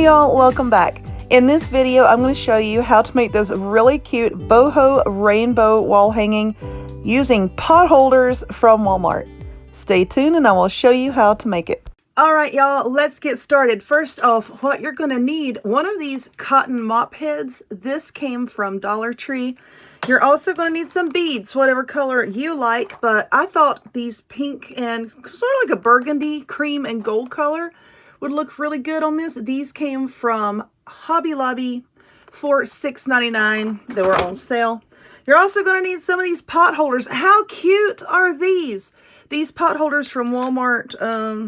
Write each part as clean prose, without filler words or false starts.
y'all, welcome back. In this video, I'm going to show you how to make this really cute boho rainbow wall hanging using pot holders from Walmart. Stay tuned and I will show you how to make it. All right, y'all, let's get started. First off, what you're going to need, one of these cotton mop heads. This came from Dollar Tree. You're also going to need some beads, whatever color you like, but I thought these pink and sort of like a burgundy, cream and gold color would look really good on this. These came from Hobby Lobby for $6.99. They were on sale. You're also going to need some of these pot holders. How cute are these? These pot holders from Walmart,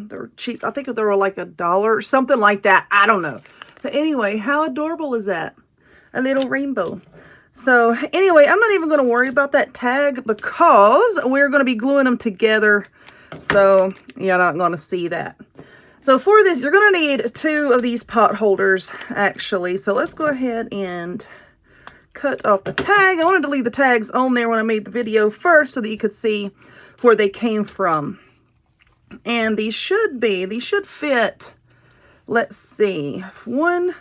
they're cheap. I think they were like $1 or something like that. I don't know. But anyway, how adorable is that? A little rainbow. So anyway, I'm not even going to worry about that tag because we're going to be gluing them together. So you're not going to see that. So for this, you're going to need 2 of these pot holders, actually. So let's go ahead and cut off the tag. I wanted to leave the tags on there when I made the video first so that you could see where they came from. And these should fit, let's see, one.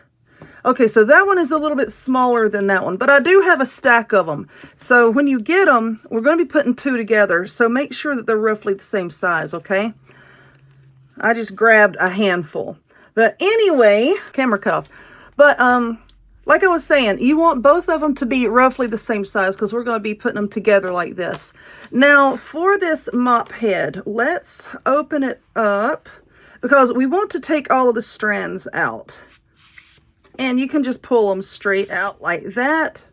Okay, so that one is a little bit smaller than that one, but I do have a stack of them. So when you get them, we're going to be putting 2 together. So make sure that they're roughly the same size, okay? I just grabbed a handful. But anyway, camera cut off. But like I was saying, you want both of them to be roughly the same size because we're going to be putting them together like this. Now, for this mop head, let's open it up because we want to take all of the strands out. And you can just pull them straight out like that.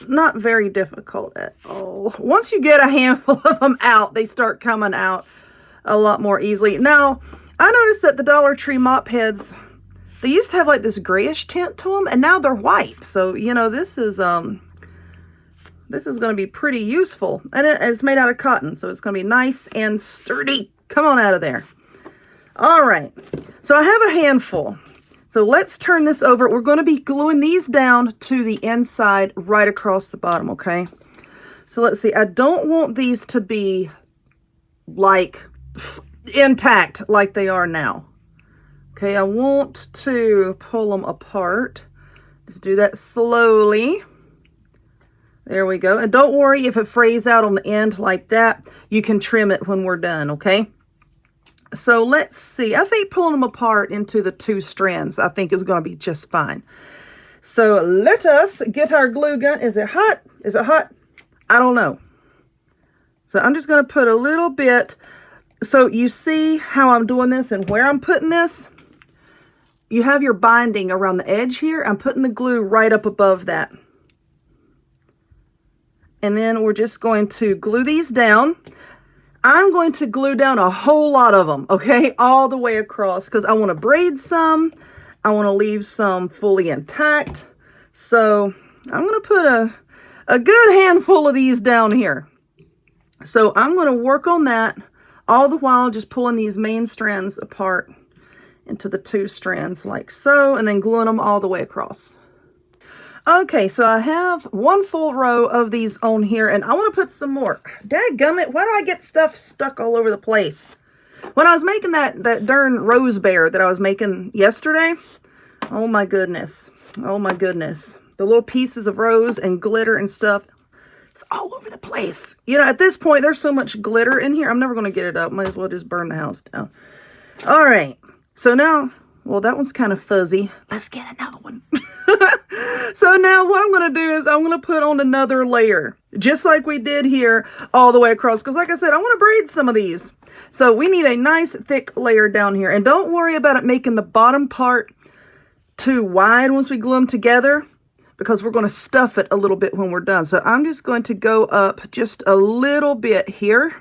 Not very difficult at all. Once you get a handful of them out, they start coming out a lot more easily. Now, I noticed that the Dollar Tree mop heads, they used to have like this grayish tint to them, and now they're white. So, you know, this is going to be pretty useful. And it's made out of cotton, so it's going to be nice and sturdy. Come on out of there. All right. So I have a handful. So let's turn this over. We're going to be gluing these down to the inside right across the bottom, okay? So let's see. I don't want these to be like intact like they are now. Okay, I want to pull them apart. Just do that slowly. There we go. And don't worry if it frays out on the end like that. You can trim it when we're done, okay? So let's see. I think pulling them apart into the 2 strands, I think is going to be just fine. So let us get our glue gun. Is it hot? Is it hot? I don't know. So I'm just going to put a little bit. So you see how I'm doing this and where I'm putting this? You have your binding around the edge here. I'm putting the glue right up above that. And then we're just going to glue these down. I'm going to glue down a whole lot of them, okay? All the way across because I want to braid some. I want to leave some fully intact. So I'm going to put a good handful of these down here. So I'm going to work on that all the while just pulling these main strands apart into the 2 strands like so, and then gluing them all the way across. Okay, so I have 1 full row of these on here, and I want to put some more. Dadgummit, why do I get stuff stuck all over the place? When I was making that darn rose bear that I was making yesterday, oh my goodness. Oh my goodness. The little pieces of rose and glitter and stuff, it's all over the place. You know, at this point, there's so much glitter in here, I'm never going to get it up. Might as well just burn the house down. All right. So now, well, that one's kind of fuzzy. Let's get another one. So now what I'm going to do is I'm going to put on another layer, just like we did here all the way across. Because like I said, I want to braid some of these. So we need a nice thick layer down here. And don't worry about it making the bottom part too wide once we glue them together, because we're going to stuff it a little bit when we're done. So I'm just going to go up just a little bit here.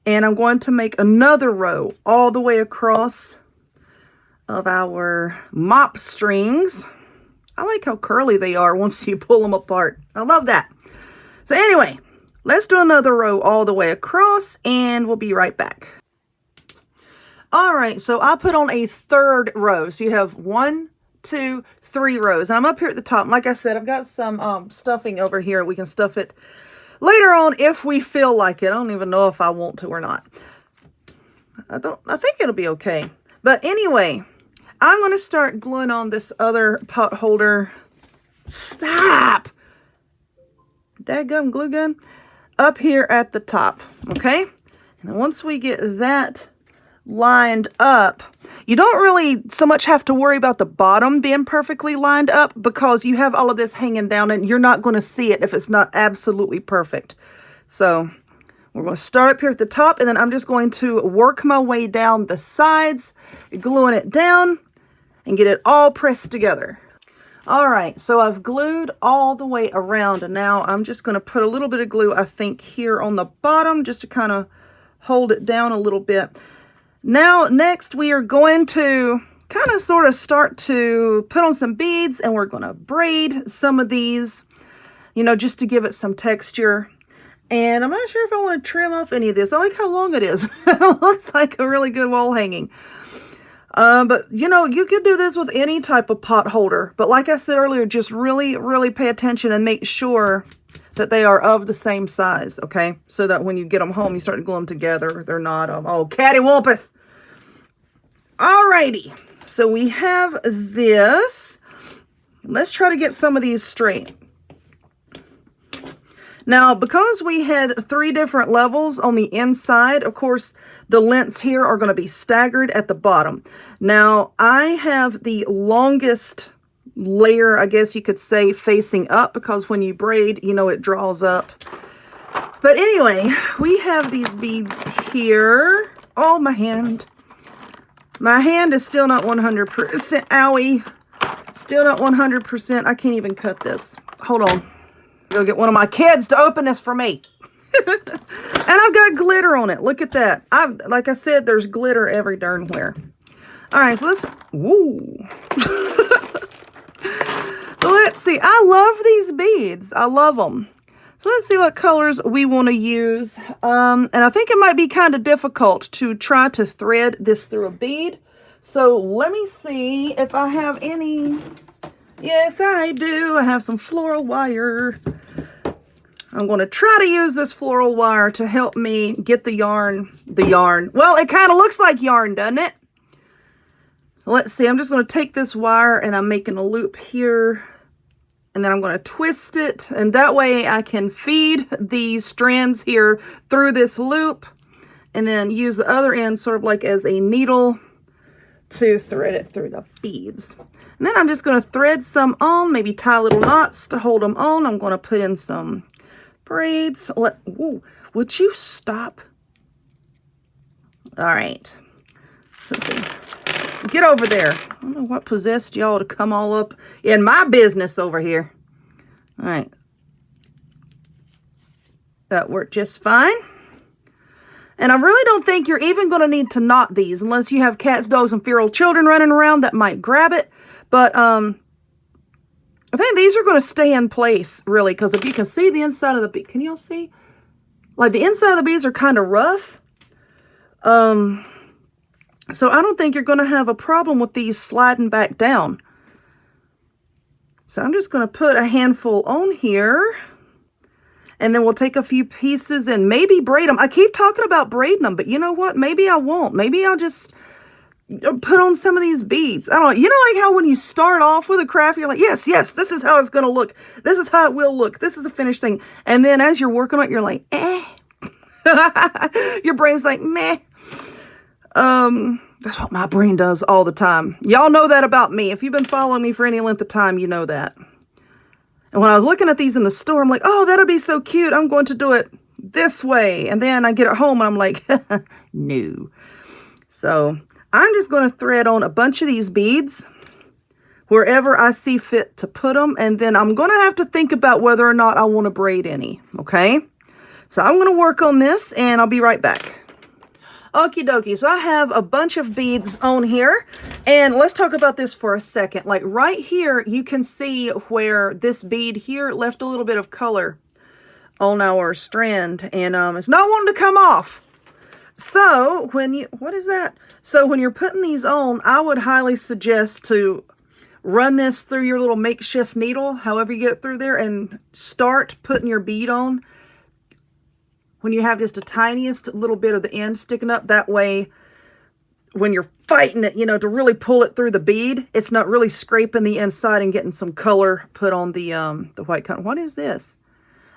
And I'm going to make another row all the way across of our mop strings. I like how curly they are once you pull them apart. I love that. So anyway, let's do another row all the way across and we'll be right back. All right, so I put on a 3rd row. So you have 1, 2, 3 rows. And I'm up here at the top. Like I said, I've got some stuffing over here. We can stuff it later on if we feel like it. I don't even know if I want to or not. I think it'll be okay. But anyway, I'm going to start gluing on this other pot holder. Stop! Dadgum glue gun. Up here at the top, okay? And then once we get that lined up, you don't really so much have to worry about the bottom being perfectly lined up because you have all of this hanging down and you're not going to see it if it's not absolutely perfect. So we're going to start up here at the top, and then I'm just going to work my way down the sides, gluing it down and get it all pressed together. All right, so I've glued all the way around, and now I'm just going to put a little bit of glue, I think, here on the bottom just to kind of hold it down a little bit. Now, next we are going to kind of sort of start to put on some beads, and we're going to braid some of these, you know, just to give it some texture. And I'm not sure if I want to trim off any of this. I like how long it is. It looks like a really good wall hanging. But, you know, you could do this with any type of pot holder. But like I said earlier, just really, really pay attention and make sure that they are of the same size, okay? So that when you get them home, you start to glue them together. They're not, oh, cattywampus. Alrighty. So we have this. Let's try to get some of these straight. Now, because we had 3 different levels on the inside, of course, the lengths here are going to be staggered at the bottom. Now, I have the longest layer, I guess you could say, facing up, because when you braid, you know, it draws up. But anyway, we have these beads here. Oh, my hand. My hand is still not 100%. Owie. Still not 100%. I can't even cut this. Hold on. Go get one of my kids to open this for me. And I've got glitter on it. Look at that. Like I said, there's glitter every darn where. All right, so let's, woo. Let's see. I love these beads. I love them. So let's see what colors we want to use. And I think it might be kind of difficult to try to thread this through a bead. So let me see if I have any. Yes, I do. I have some floral wire. I'm going to try to use this floral wire to help me get the yarn. Well, it kind of looks like yarn, doesn't it? So let's see. I'm just going to take this wire and I'm making a loop here. And then I'm going to twist it. And that way I can feed these strands here through this loop. And then use the other end sort of like as a needle to thread it through the beads. And then I'm just going to thread some on, maybe tie little knots to hold them on. I'm going to put in some braids. Ooh, would you stop? All right. Let's see. Get over there. I don't know what possessed y'all to come all up in my business over here. All right. That worked just fine. And I really don't think you're even going to need to knot these unless you have cats, dogs, and feral children running around that might grab it. But I think these are going to stay in place, really, because if you can see the inside of the bead, can y'all see? Like the inside of the beads are kind of rough. So I don't think you're going to have a problem with these sliding back down. So I'm just going to put a handful on here. And then we'll take a few pieces and maybe braid them. I keep talking about braiding them, but you know what? Maybe I won't. Maybe I'll just put on some of these beads. I don't know. You know, like how when you start off with a craft, you're like, yes, this is how it's going to look. This is how it will look. This is the finished thing. And then as you're working on it, you're like, eh. Your brain's like, meh. That's what my brain does all the time. Y'all know that about me. If you've been following me for any length of time, you know that. And when I was looking at these in the store, I'm like, oh, that'll be so cute. I'm going to do it this way. And then I get it home and I'm like, no. So I'm just going to thread on a bunch of these beads wherever I see fit to put them. And then I'm going to have to think about whether or not I want to braid any. Okay. So I'm going to work on this and I'll be right back. Okie dokie, so I have a bunch of beads on here, and let's talk about this for a second. Like right here, you can see where this bead here left a little bit of color on our strand, and it's not wanting to come off. So when you, what is that? So when you're putting these on, I would highly suggest to run this through your little makeshift needle, however you get it through there, and start putting your bead on when you have just the tiniest little bit of the end sticking up. That way, when you're fighting it, you know, to really pull it through the bead, it's not really scraping the inside and getting some color put on the white cotton. What is this?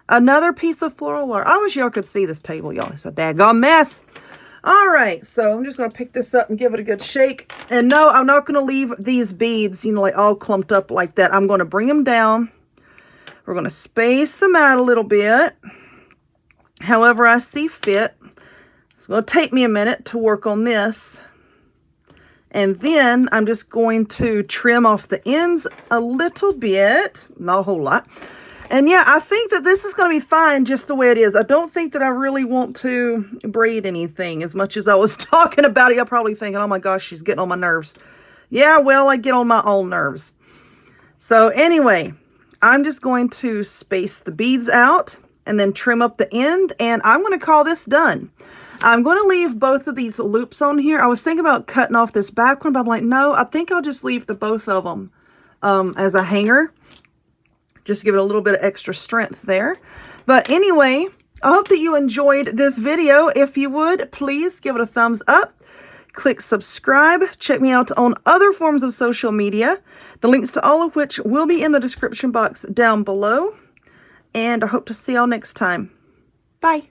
Another piece of floral wire. I wish y'all could see this table, y'all. It's a daggone mess. All right, so I'm just going to pick this up and give it a good shake. And no, I'm not going to leave these beads, you know, like all clumped up like that. I'm going to bring them down. We're going to space them out a little bit, however I see fit. It's going to take me a minute to work on this. And then I'm just going to trim off the ends a little bit, not a whole lot. And yeah, I think that this is going to be fine just the way it is. I don't think that I really want to braid anything as much as I was talking about it. You're probably thinking, oh my gosh, she's getting on my nerves. Yeah, well, I get on my own nerves. So anyway, I'm just going to space the beads out and then trim up the end. And I'm going to call this done. I'm going to leave both of these loops on here. I was thinking about cutting off this back one, but I'm like, no, I think I'll just leave the both of them as a hanger. Just give it a little bit of extra strength there. But anyway, I hope that you enjoyed this video. If you would, please give it a thumbs up. Click subscribe. Check me out on other forms of social media. The links to all of which will be in the description box down below. And I hope to see y'all next time. Bye.